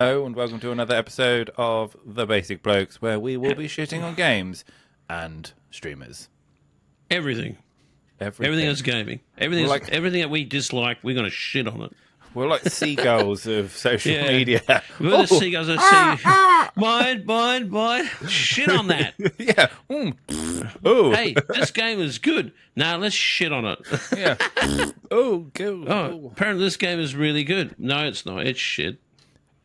Hello and welcome to another episode of The Basic Blokes, where we will be shitting on games and streamers. Everything. Everything Everything. that's gaming. We're like Everything that we dislike, we're going to shit on it. we're like seagulls of social Yeah. media. We're the Oh, seagulls that say, mine, shit on that. yeah. Oh, Hey, this game is good. Now let's shit on it. yeah. Oh, go. Oh, Oh. apparently this game is really good. No, it's not. It's shit.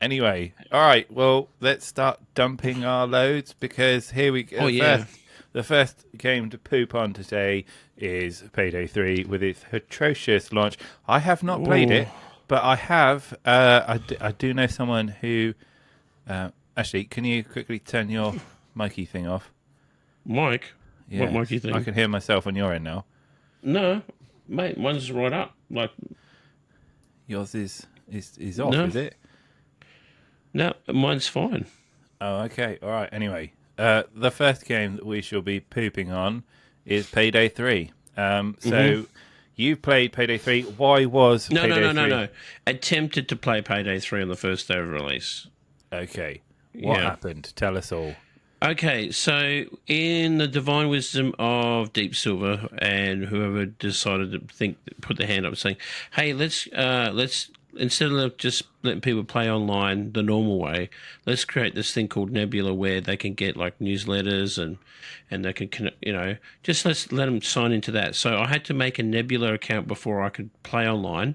Anyway, all right. Well, let's start dumping our loads because here we go. Oh, yeah. The first game to poop on today is Payday 3 with its atrocious launch. I have not played it, but I have. I do know someone who. Actually, can you quickly turn your Mikey thing off? Mike? Yeah, What Mikey thing? I can hear myself on your end now. No, mate, mine's right up. Like, Yours is off, No. is it? no, mine's fine. Oh, okay. All right. Anyway, the first game that we shall be pooping on is Payday 3. So you played Payday 3. Why was No, Payday 3? no. Attempted to play Payday 3 on the first day of release. Okay. What Yeah. happened? Tell us all. Okay, so in the divine wisdom of Deep Silver and whoever decided to put their hand up saying, "Hey, let's instead of just letting people play online the normal way, let's create this thing called Nebula where they can get like newsletters and they can just let's let them sign into that." So I had to make a Nebula account before I could play online.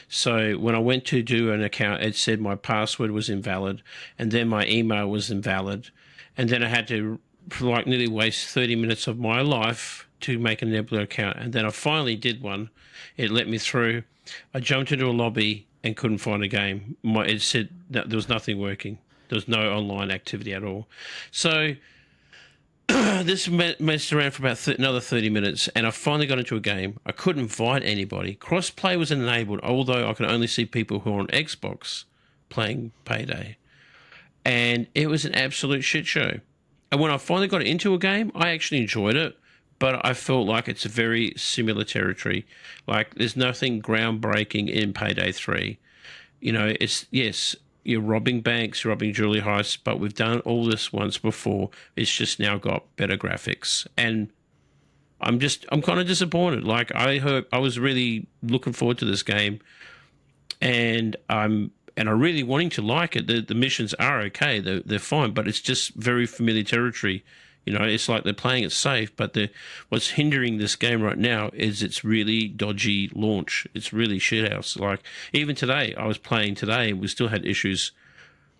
So when I went to do an account, it said my password was invalid, and then my email was invalid. And then I had to like nearly waste 30 minutes of my life to make a Nebula account. And then I finally did one. It let me through. I jumped into a lobby and couldn't find a game. It said that there was nothing working. There was no online activity at all. So this messed around for about another 30 minutes, and I finally got into a game. I couldn't invite anybody. Crossplay was enabled, although I could only see people who are on Xbox playing Payday. And it was an absolute shit show. And when I finally got into a game, I actually enjoyed it, but I felt like it's a very similar territory. Like there's nothing groundbreaking in Payday 3. It's, yes, you're robbing banks, you're robbing jewelry heists, but we've done all this once before. It's just now got better graphics. And I'm kind of disappointed. Like I was really looking forward to this game, and I'm really wanting to like it. The missions are okay; they're fine, but it's just very familiar territory. It's like they're playing it safe, but what's hindering this game right now is its really dodgy launch. It's really shithouse. Like even today, I was playing today, and we still had issues.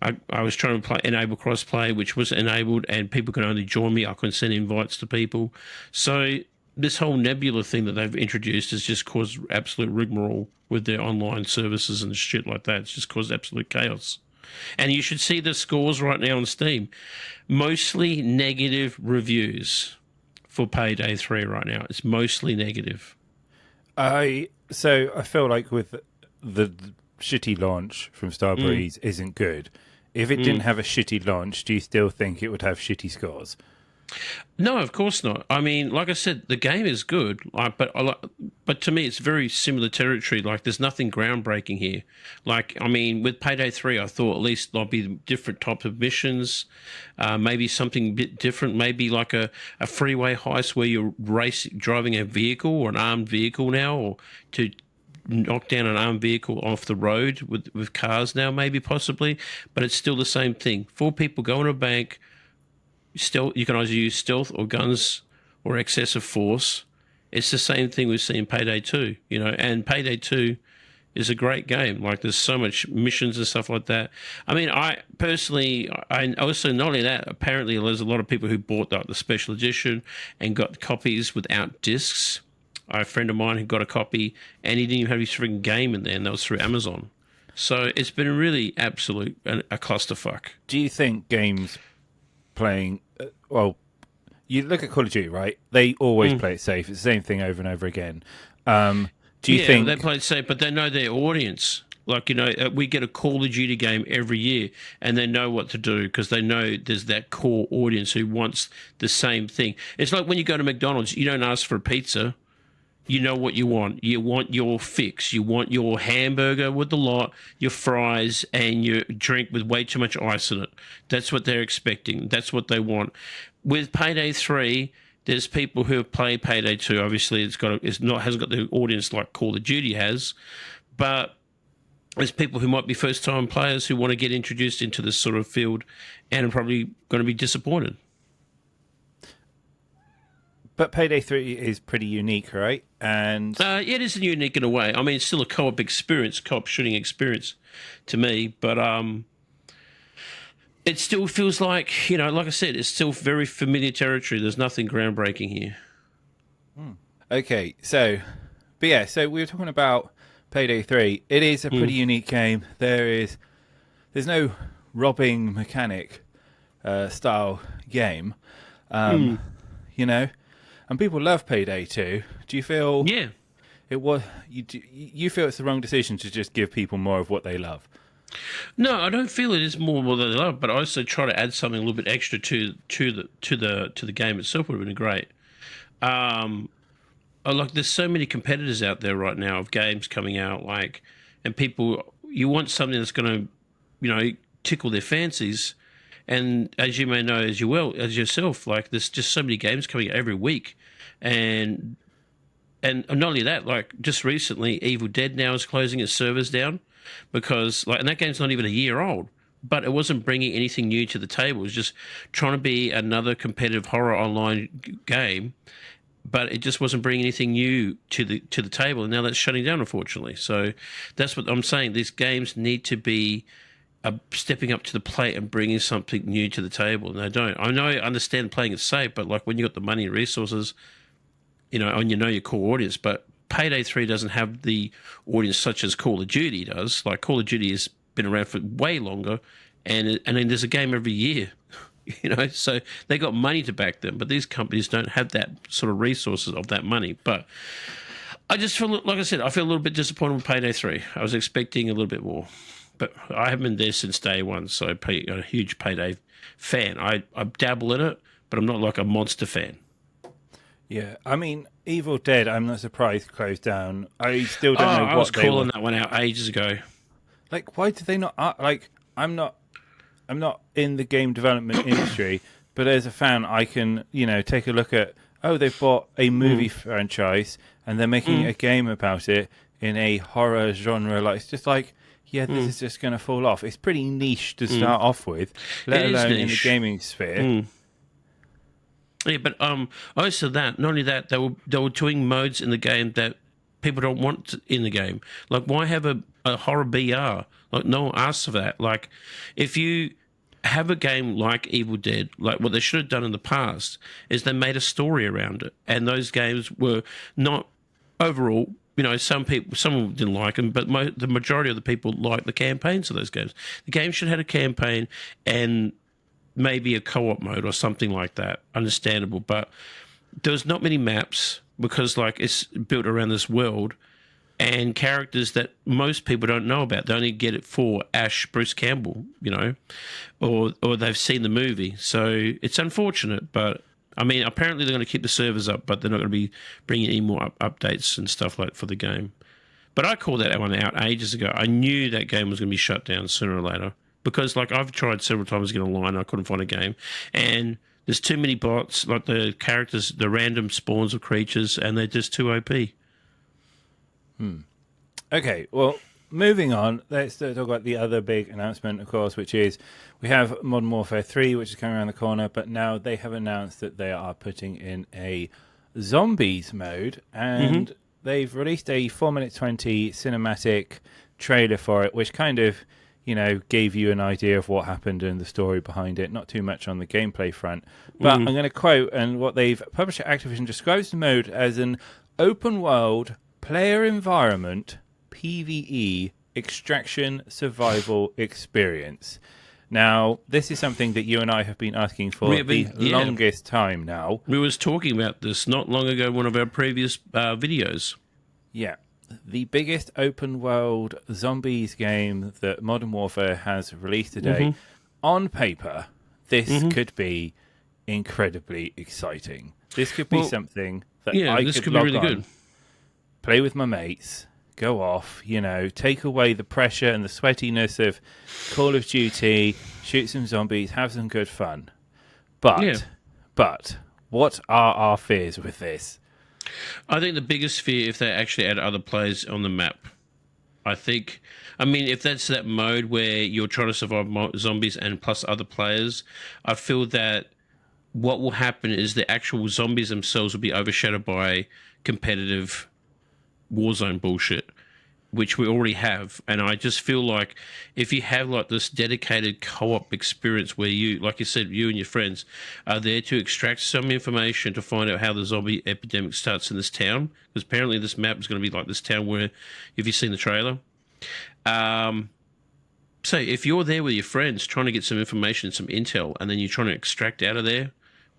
I was trying to enable crossplay, which was enabled, and people can only join me. I couldn't send invites to people. So this whole Nebula thing that they've introduced has just caused absolute rigmarole with their online services and shit like that. It's just caused absolute chaos. And you should see the scores right now on Steam. Mostly negative reviews for Payday 3 right now. It's mostly negative. I feel like with the shitty launch from Starbreeze isn't good. If it didn't have a shitty launch, do you still think it would have shitty scores? No, of course not. I mean, like I said, the game is good, but to me, it's very similar territory. Like, there's nothing groundbreaking here. Like, I mean, with Payday 3, I thought at least there'll be different types of missions, maybe something a bit different, maybe like a freeway heist where you're driving a vehicle or an armed vehicle now, or to knock down an armed vehicle off the road with cars now, maybe possibly, but it's still the same thing. 4 people go in a bank. You can either use stealth or guns or excessive force. It's the same thing we see in Payday 2, and Payday 2 is a great game. Like there's so much missions and stuff like that. I mean, I personally, I also, not only that, apparently there's a lot of people who bought the special edition and got copies without discs. I have a friend of mine who got a copy and he didn't even have his freaking game in there, and that was through Amazon. So it's been really absolute a clusterfuck. Do you think games playing you look at Call of Duty, right? They always play it safe. It's the same thing over and over again. Do you think they play it safe, but they know their audience? Like, we get a Call of Duty game every year, and they know what to do because they know there's that core audience who wants the same thing. It's like when you go to McDonald's, you don't ask for a pizza. you know what you want. You want your fix. You want your hamburger with the lot, your fries, and your drink with way too much ice in it. That's what they're expecting. That's what they want. With Payday 3, there's people who have played Payday 2. Obviously, hasn't got the audience like Call of Duty has, but there's people who might be first-time players who want to get introduced into this sort of field and are probably going to be disappointed. But Payday 3 is pretty unique, right? And Yeah, it is unique in a way. I mean, it's still a co-op experience, co-op shooting experience to me, but it still feels like, like I said, it's still very familiar territory. There's nothing groundbreaking here. okay, so we were talking about Payday 3. It is a pretty unique game. There's no robbing mechanic style game, and people love Payday 2. Do you feel Yeah. it was you feel it's the wrong decision to just give people more of what they love? No, I don't feel it is more what they love, but I also try to add something a little bit extra to the game itself. Would have been great. There's so many competitors out there right now of games coming out, and people, you want something that's going to, tickle their fancies. And as you may know, as yourself, there's just so many games coming out every week, and not only that, just recently, Evil Dead now is closing its servers down because and that game's not even a year old, but it wasn't bringing anything new to the table. It was just trying to be another competitive horror online game, but it just wasn't bringing anything new to the table. And now that's shutting down, unfortunately. So that's what I'm saying. These games need to be stepping up to the plate and bringing something new to the table, and they don't. I understand playing it safe, but when you got the money and resources, and your core audience, but Payday 3 doesn't have the audience such as Call of Duty does. Call of Duty has been around for way longer, and then there's a game every year, so they got money to back them, but these companies don't have that sort of resources of that money. But I just feel, like I said, I feel a little bit disappointed with Payday 3. I was expecting a little bit more. But I haven't been there since day one, so I'm a huge Payday fan. I dabble in it, but I'm not like a monster fan. Yeah, I mean, Evil Dead, I'm not surprised closed down. I still don't know what I was they calling were. that one out ages ago. Why did they not? I'm not in the game development industry, but as a fan, I can take a look at. Oh, they've bought a movie franchise and they're making a game about it in a horror genre. It's just this is just going to fall off. It's pretty niche to start off with, let alone in the gaming sphere. Yeah, but also that, not only that, they were doing modes in the game that people don't want in the game. Why have a horror BR? No one asks for that. If you have a game like Evil Dead, what they should have done in the past is they made a story around it, and those games were not overall. Some didn't like them, but the majority of the people liked the campaigns of those games. The game should have had a campaign and maybe a co-op mode or something like that. Understandable, but there's not many maps because it's built around this world and characters that most people don't know about. They only get it for Bruce Campbell, or they've seen the movie. So it's unfortunate, but I mean, apparently they're going to keep the servers up, but they're not going to be bringing any more updates and stuff for the game. But I called that one out ages ago. I knew that game was going to be shut down sooner or later because, I've tried several times to get online and I couldn't find a game. And there's too many bots, the characters, the random spawns of creatures, and they're just too OP. Okay, well, moving on, let's talk about the other big announcement, of course, which is we have Modern Warfare 3, which is coming around the corner, but now they have announced that they are putting in a zombies mode, and they've released a 4-minute 20 cinematic trailer for it, which kind of, gave you an idea of what happened and the story behind it. Not too much on the gameplay front, but I'm going to quote, and what they've published at Activision describes the mode as an open world player environment PvE extraction survival experience. Now, this is something that you and I have been asking for the longest time now. We was talking about this not long ago in one of our previous videos. Yeah. The biggest open world zombies game that Modern Warfare has released today. On paper, this could be incredibly exciting. This could be something that I could log on. Good. play with my mates, go off, take away the pressure and the sweatiness of Call of Duty, shoot some zombies, have some good fun. But what are our fears with this? I think the biggest fear if they actually add other players on the map. If that's that mode where you're trying to survive zombies and plus other players, I feel that what will happen is the actual zombies themselves will be overshadowed by competitive Warzone bullshit, which we already have. And I just feel like if you have like this dedicated co-op experience where you, like you said, you and your friends are there to extract some information to find out how the zombie epidemic starts in this town, because apparently this map is going to be like this town where, if you've seen the trailer, so if you're there with your friends trying to get some information, some intel, and then you're trying to extract out of there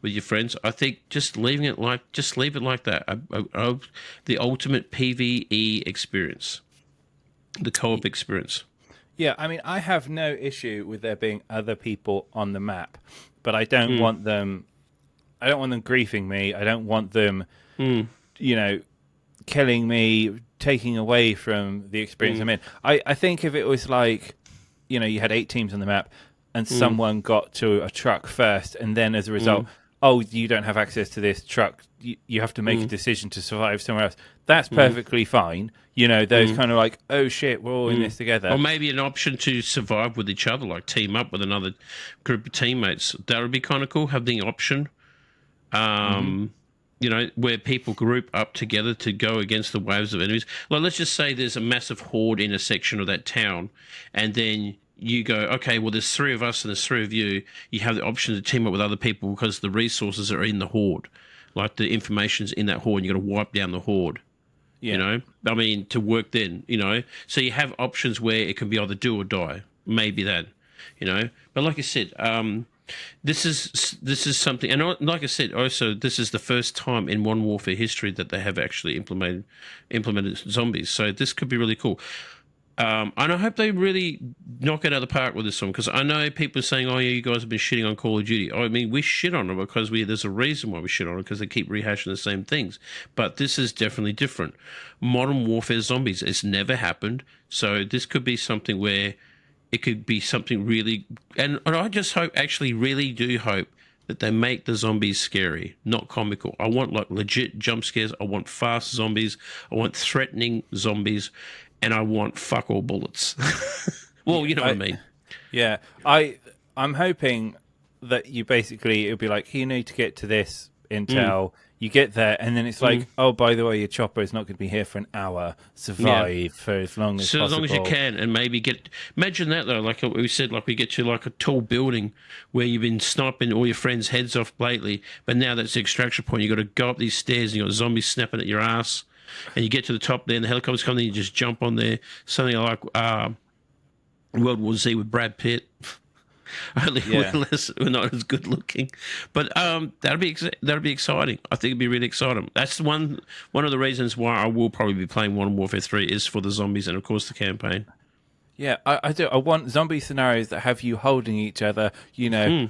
with your friends, I think just leave it like that. The ultimate PvE experience, the co-op experience. Yeah, I have no issue with there being other people on the map, but I don't want them. I don't want them griefing me. I don't want them, killing me, taking away from the experience I'm in. I think if it was like, you had 8 teams on the map, and someone got to a truck first, and then as a result, oh, you don't have access to this truck. You have to make a decision to survive somewhere else. That's perfectly fine. Those kind of like, oh shit, we're all in this together. Or maybe an option to survive with each other, like team up with another group of teammates. That would be kind of cool, have the option. Where people group up together to go against the waves of enemies. Like, let's just say there's a massive horde in a section of that town, and then you go, okay, well, there's 3 of us and there's 3 of you. You have the option to team up with other people because the resources are in the horde. Like, the information's in that horde, and you've got to wipe down the horde. Yeah. To work then, So you have options where it can be either do or die. Maybe that, But like I said, this is something, and like I said, also this is the first time in Modern Warfare history that they have actually implemented zombies. So this could be really cool. And I hope they really knock it out of the park with this one, because I know people are saying, "Oh, yeah, you guys have been shitting on Call of Duty." We shit on it because there's a reason why we shit on it, because they keep rehashing the same things. But this is definitely different. Modern Warfare zombies, it's never happened, so this could be something where it could be something really, and I just really do hope that they make the zombies scary, not comical. I want like legit jump scares. I want fast zombies. I want threatening zombies. And I want fuck all bullets. Well, you know what I mean. Yeah, I'm hoping that it'll be like, you need to get to this intel. You get there, and then it's like, oh, by the way, your chopper is not going to be here for an hour. Survive for as long as possible. As long as you can, and maybe imagine that though, like we said, like we get to like a tall building where you've been sniping all your friends' heads off lately, but now that's the extraction point. You got to go up these stairs, and you got zombies snapping at your ass. And you get to the top there, and the helicopters come, and you just jump on there. Something like World War Z with Brad Pitt. Only we're not as good looking, but that'd be exciting. I think it'd be really exciting. That's one of the reasons why I will probably be playing Modern Warfare 3 is for the zombies and of course the campaign. Yeah, I do. I want zombie scenarios that have you holding each other,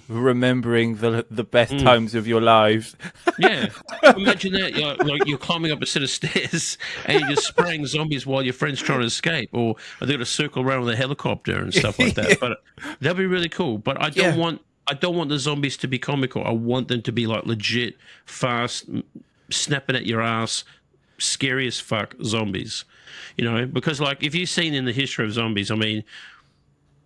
remembering the best times of your lives. Yeah. Imagine that. You're climbing up a set of stairs and you're just spraying zombies while your friend's trying to escape, or they're going to circle around with a helicopter and stuff like that. But that'd be really cool. But I don't want the zombies to be comical. I want them to be like legit, fast, snapping at your ass, scary as fuck zombies. Because like if you've seen in the history of zombies, you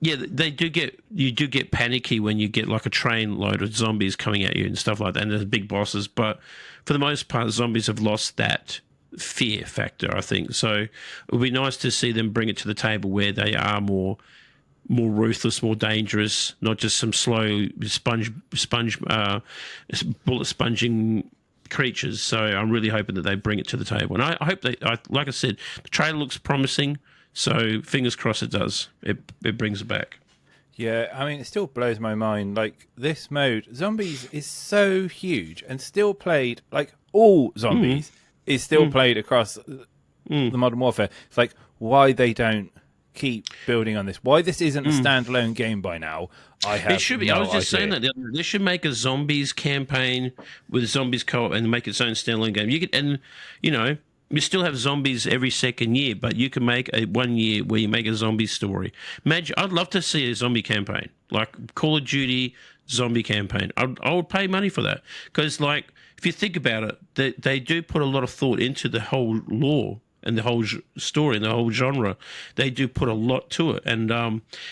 do get panicky when you get like a train load of zombies coming at you and stuff like that, and there's big bosses. But for the most part, zombies have lost that fear factor, I think. So it would be nice to see them bring it to the table where they are more ruthless, more dangerous, not just some slow bullet sponging creatures. So I'm really hoping that they bring it to the table, and I hope like I said, the trailer looks promising, so fingers crossed it does. It brings it back. Yeah, it still blows my mind. Like, this mode, zombies is so huge and still played, like all zombies is still played across the Modern Warfare. It's like, why they don't keep building on this, why this isn't a standalone game by now, I have it should be. No I was just idea. saying that they should make a zombies campaign with zombies co-op and make its own standalone game. You could, and You still have zombies every second year, but you can make a 1 year where you make a zombie story. Imagine, I'd love to see a zombie campaign, like Call of Duty zombie campaign. I would pay money for that because, like, if you think about it, they do put a lot of thought into the whole lore and the whole story and the whole genre. They do put a lot to it, and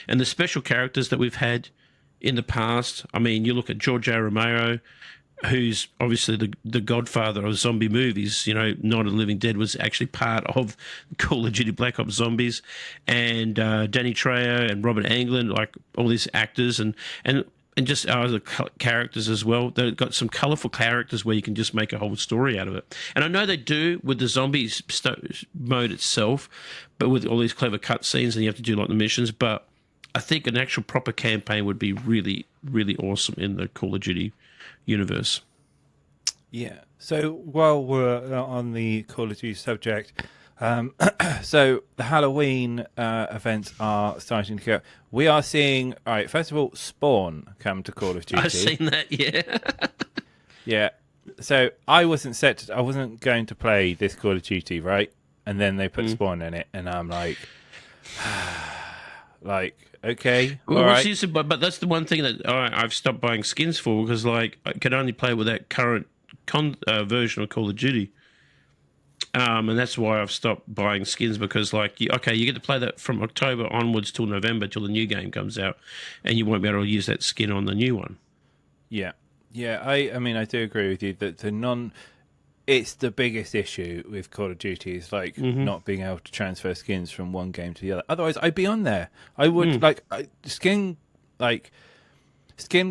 the special characters that we've had in the past. I mean, you look at George A. Romero, who's obviously the godfather of zombie movies. You know, Night of the Living Dead was actually part of Call of Duty Black Ops Zombies, and Danny Trejo and Robert Englund, like all these actors and just other characters as well. They've got some colourful characters where you can just make a whole story out of it. And I know they do with the zombies mode itself, but with all these clever cutscenes and you have to do like the missions. But I think an actual proper campaign would be really, really awesome in the Call of Duty universe. Yeah. So while we're on the Call of Duty subject, so the Halloween events are starting to go. We are seeing, all right, first of all, Spawn come to Call of Duty. I've seen that, yeah. Yeah. So I wasn't going to play this Call of Duty, right? And then they put Spawn in it, and I'm like, okay, Well, all right. but that's the one thing that I've stopped buying skins for because, like, I can only play with that current version of Call of Duty. And that's why I've stopped buying skins because, like, you get to play that from October onwards till November till the new game comes out, and you won't be able to use that skin on the new one. Yeah. I mean, I do agree with you that it's the biggest issue with Call of Duty is like not being able to transfer skins from one game to the other. Otherwise, I'd be on there. I would skin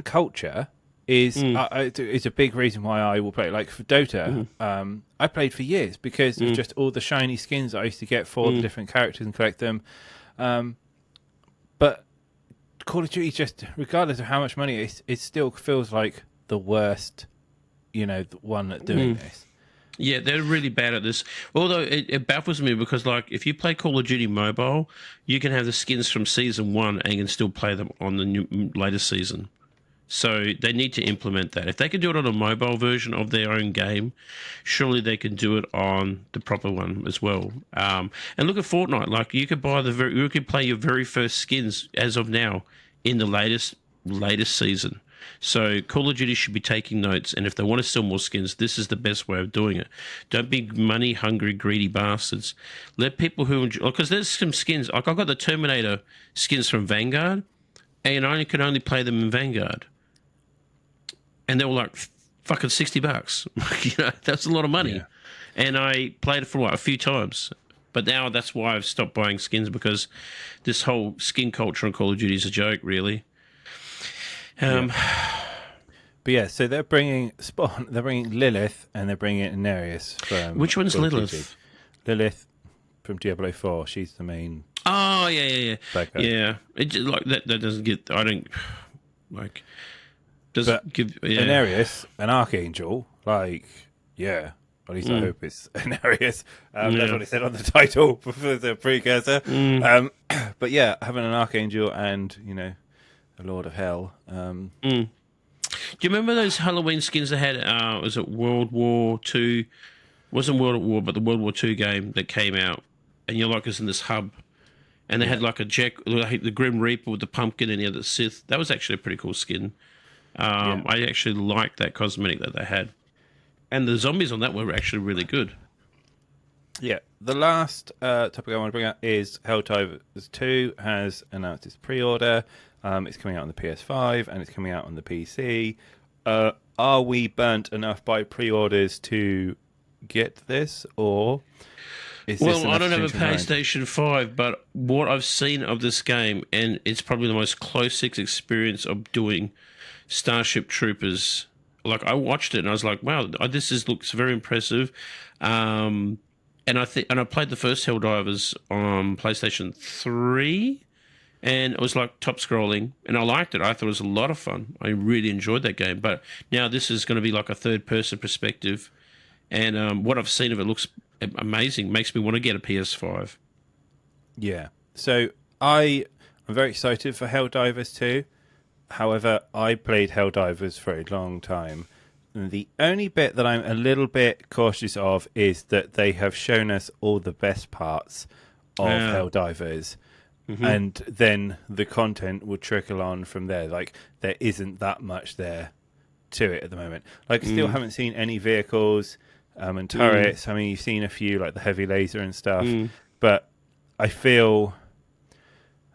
culture is a big reason why I will play. Like for Dota, I played for years because of just all the shiny skins I used to get for the different characters and collect them. But Call of Duty, just regardless of how much money it still feels like the worst, the one at doing this. Yeah, they're really bad at this. Although it baffles me because, like, if you play Call of Duty Mobile, you can have the skins from Season 1 and you can still play them on the latest season. So they need to implement that. If they can do it on a mobile version of their own game, surely they can do it on the proper one as well. And look at Fortnite. Like, you could play your very first skins as of now in the latest season. So Call of Duty should be taking notes, and if they want to sell more skins, this is the best way of doing it. Don't be money-hungry, greedy bastards. Let people who enjoy... Because there's some skins... Like, I got the Terminator skins from Vanguard, and I could only play them in Vanguard. And they were like fucking $60. That's a lot of money. Yeah. And I played it for a few times. But now that's why I've stopped buying skins, because this whole skin culture on Call of Duty is a joke, really. But yeah, so they're bringing Spawn, they're bringing Lilith, and they're bringing Nereus from... Which one's Lilith? Lilith from Diablo 4. She's the main... Oh, yeah. Backup. Yeah. It just, like, that doesn't get... I don't... Like... But Nereus, an archangel, like, yeah. At least I hope it's Nereus. That's what it said on the title for the precursor. But yeah, having an archangel and, a lord of hell. Do you remember those Halloween skins they had? Was it World War II? It wasn't World War, but the World War II game that came out. And you're like, it's in this hub. And they had like the Grim Reaper with the pumpkin and the other Sith. That was actually a pretty cool skin. I actually liked that cosmetic that they had. And the zombies on that were actually really good. Yeah. The last topic I want to bring up is Helldivers 2 has announced its pre-order. It's coming out on the PS5 and it's coming out on the PC. Are we burnt enough by pre-orders to get this, or is this I don't have a PlayStation 5, but what I've seen of this game, and it's probably the most closest experience of doing Starship Troopers. Like, I watched it and I was like, wow, looks very impressive. And I played the first Helldivers on PlayStation 3, and it was like top scrolling, and I liked it. I thought it was a lot of fun. I really enjoyed that game. But now this is going to be like a third person perspective, and what I've seen of it looks amazing. Makes me want to get a PS5. Yeah. So I'm very excited for Helldivers 2. However, I played Helldivers for a long time. And the only bit that I'm a little bit cautious of is that they have shown us all the best parts of Helldivers. And then the content will trickle on from there. Like, there isn't that much there to it at the moment. Like, still haven't seen any vehicles and turrets. I mean, you've seen a few, like the heavy laser and stuff. But I feel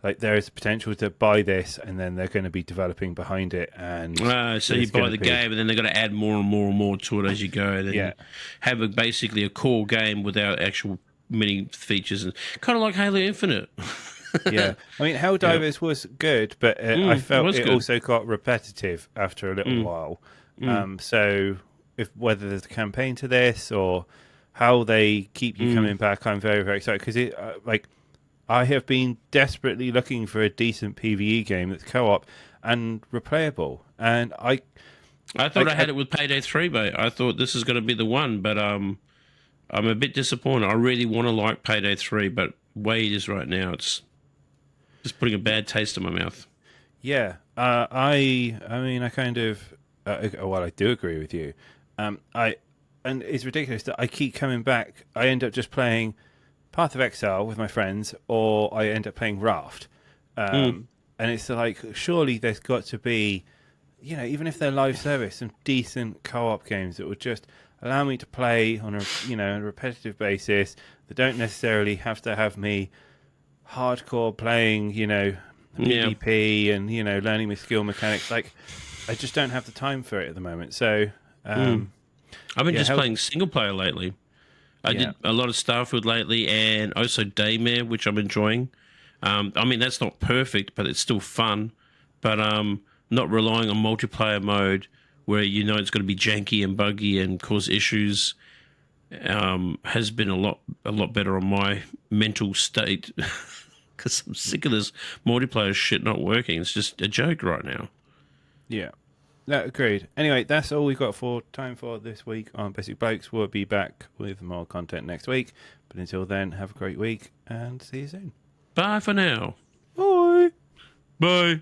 like there is potential to buy this, and then they're going to be developing behind it. And so you buy the game, and then they're going to add more and more and more to it as you go. Then you have basically a core game without actual many features, and kind of like Halo Infinite. Yeah, I mean, Helldivers was good, but I felt it also got repetitive after a little while. So, whether there's a campaign to this or how they keep you coming back, I'm very, very excited because I have been desperately looking for a decent PvE game that's co-op and replayable, and I thought I had it with Payday 3, mate. I thought this is going to be the one, but I'm a bit disappointed. I really want to like Payday 3, but way it is right now, it's just putting a bad taste in my mouth. Yeah, I mean, I kind of, I do agree with you. And it's ridiculous that I keep coming back. I end up just playing Path of Exile with my friends, or I end up playing Raft. And it's like, surely there's got to be, even if they're live service, some decent co-op games that would just allow me to play on a repetitive basis that don't necessarily have to have me hardcore playing, PvP and, learning my skill mechanics. Like, I just don't have the time for it at the moment. So, I've been just playing single player lately. I did a lot of Starfield lately, and also Daymare, which I'm enjoying. I mean, that's not perfect, but it's still fun. But not relying on multiplayer mode where it's going to be janky and buggy and cause issues has been a lot better on my mental state. Because I'm sick of this multiplayer shit not working. It's just a joke right now. Yeah. No, agreed. Anyway, that's all we've got time for this week on Basic Blokes. We'll be back with more content next week. But until then, have a great week and see you soon. Bye for now. Bye. Bye.